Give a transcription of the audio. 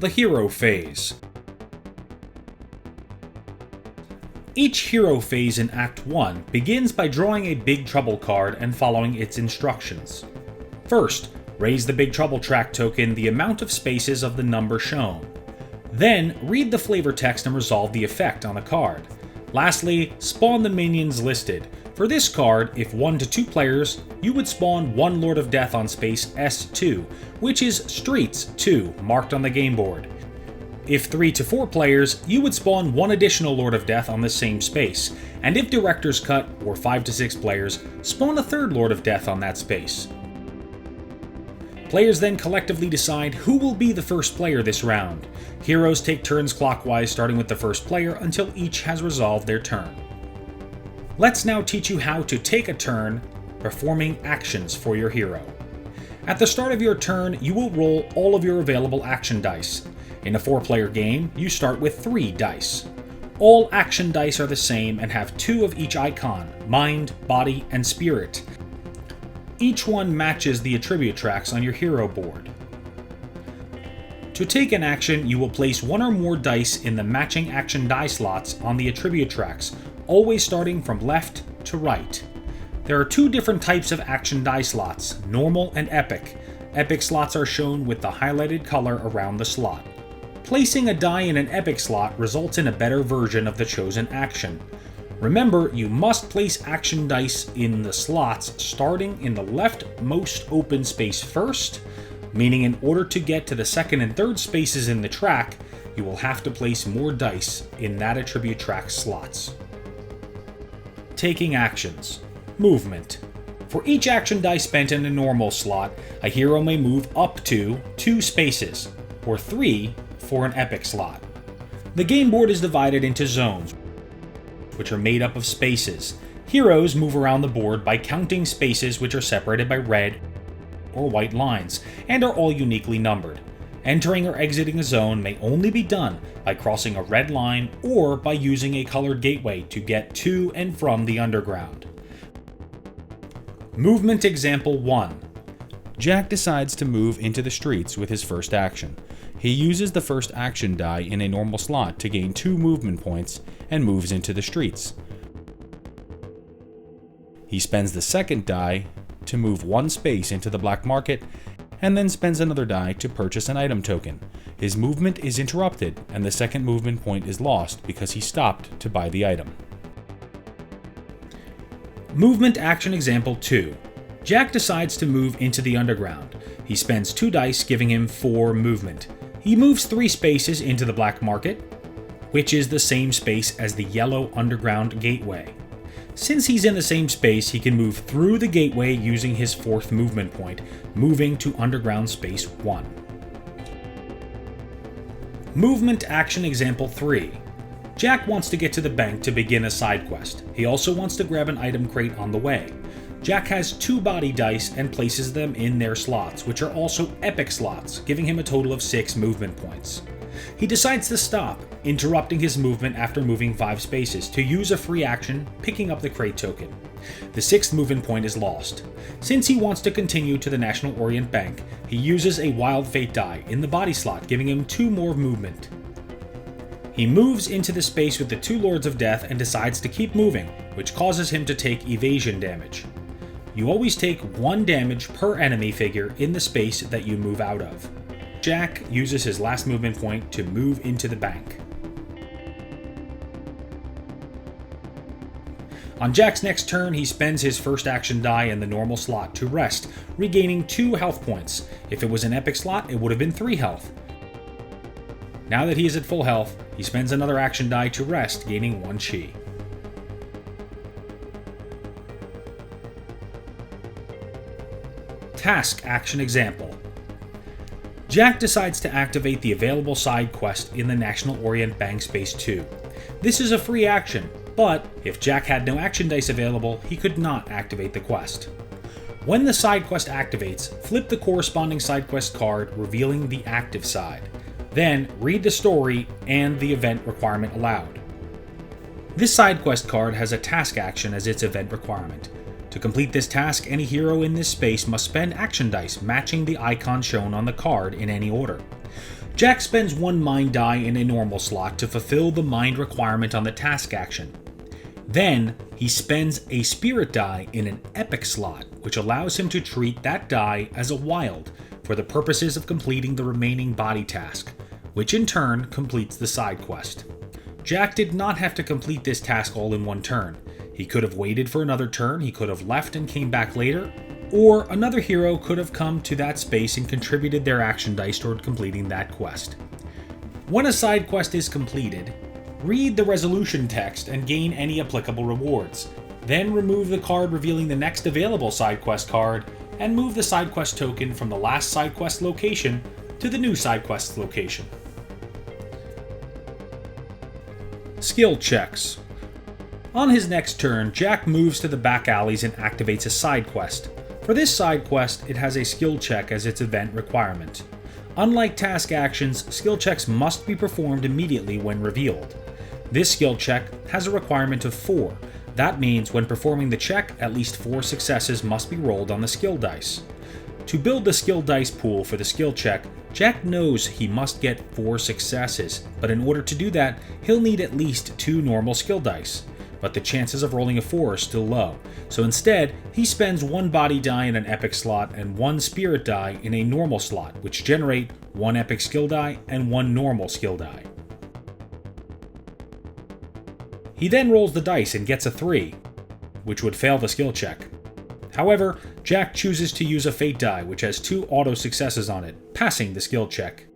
the hero phase. Each hero phase in Act 1 begins by drawing a Big Trouble card and following its instructions. First, raise the Big Trouble track token the amount of spaces of the number shown. Then, read the flavor text and resolve the effect on the card. Lastly, spawn the minions listed. For this card, if 1 to 2 players, you would spawn 1 Lord of Death on space S2, which is Streets 2, marked on the game board. If 3 to 4 players, you would spawn 1 additional Lord of Death on the same space, and if Director's Cut, or 5 to 6 players, spawn a 3rd Lord of Death on that space. Players then collectively decide who will be the first player this round. Heroes take turns clockwise, starting with the first player until each has resolved their turn. Let's now teach you how to take a turn performing actions for your hero. At the start of your turn, you will roll all of your available action dice. In a 4-player game, you start with 3 dice. All action dice are the same and have 2 of each icon: mind, body, and spirit. Each one matches the attribute tracks on your hero board. To take an action, you will place 1 or more dice in the matching action die slots on the attribute tracks, always starting from left to right. There are 2 different types of action die slots, normal and epic. Epic slots are shown with the highlighted color around the slot. Placing a die in an epic slot results in a better version of the chosen action. Remember, you must place action dice in the slots starting in the leftmost open space first, meaning in order to get to the 2nd and 3rd spaces in the track, you will have to place more dice in that attribute track slots. Taking actions. Movement. For each action die spent in a normal slot, a hero may move up to 2 spaces, or 3 for an epic slot. The game board is divided into zones, which are made up of spaces. Heroes move around the board by counting spaces which are separated by red or white lines, and are all uniquely numbered. Entering or exiting a zone may only be done by crossing a red line or by using a colored gateway to get to and from the underground. Movement example 1. Jack decides to move into the streets with his first action. He uses the first action die in a normal slot to gain 2 movement points and moves into the streets. He spends the second die to move 1 space into the black market, and then spends another die to purchase an item token. His movement is interrupted, and the second movement point is lost because he stopped to buy the item. Movement action example 2. Jack decides to move into the underground. He spends 2 dice, giving him 4 movement. He moves 3 spaces into the black market, which is the same space as the yellow underground gateway. Since he's in the same space, he can move through the gateway using his 4th movement point, moving to underground space 1. Movement action example 3. Jack wants to get to the bank to begin a side quest. He also wants to grab an item crate on the way. Jack has 2 body dice and places them in their slots, which are also epic slots, giving him a total of 6 movement points. He decides to stop, interrupting his movement after moving 5 spaces to use a free action, picking up the crate token. The 6th movement point is lost. Since he wants to continue to the National Orient Bank, he uses a Wild Fate die in the body slot, giving him 2 more movement. He moves into the space with the 2 Lords of Death and decides to keep moving, which causes him to take evasion damage. You always take 1 damage per enemy figure in the space that you move out of. Jack uses his last movement point to move into the bank. On Jack's next turn, he spends his first action die in the normal slot to rest, regaining 2 health points. If it was an epic slot, it would have been 3 health. Now that he is at full health, he spends another action die to rest, gaining 1 chi. Task action example. Jack decides to activate the available side quest in the National Orient Bank Space 2. This is a free action, but if Jack had no action dice available, he could not activate the quest. When the side quest activates, flip the corresponding side quest card, revealing the active side. Then read the story and the event requirement aloud. This side quest card has a task action as its event requirement. To complete this task, any hero in this space must spend action dice matching the icon shown on the card in any order. Jack spends one mind die in a normal slot to fulfill the mind requirement on the task action. Then, he spends a spirit die in an epic slot, which allows him to treat that die as a wild for the purposes of completing the remaining body task, which in turn completes the side quest. Jack did not have to complete this task all in one turn. He could have waited for another turn, he could have left and came back later, or another hero could have come to that space and contributed their action dice toward completing that quest. When a side quest is completed, read the resolution text and gain any applicable rewards. Then remove the card revealing the next available side quest card and move the side quest token from the last side quest location to the new side quest location. Skill checks. On his next turn, Jack moves to the back alleys and activates a side quest. For this side quest, it has a skill check as its event requirement. Unlike task actions, skill checks must be performed immediately when revealed. This skill check has a requirement of 4. That means when performing the check, at least 4 successes must be rolled on the skill dice. To build the skill dice pool for the skill check, Jack knows he must get 4 successes, but in order to do that, he'll need at least 2 normal skill dice. But the chances of rolling a 4 are still low, so instead, he spends 1 body die in an epic slot and 1 spirit die in a normal slot, which generate 1 epic skill die and 1 normal skill die. He then rolls the dice and gets a 3, which would fail the skill check. However, Jack chooses to use a fate die which has 2 auto successes on it, passing the skill check.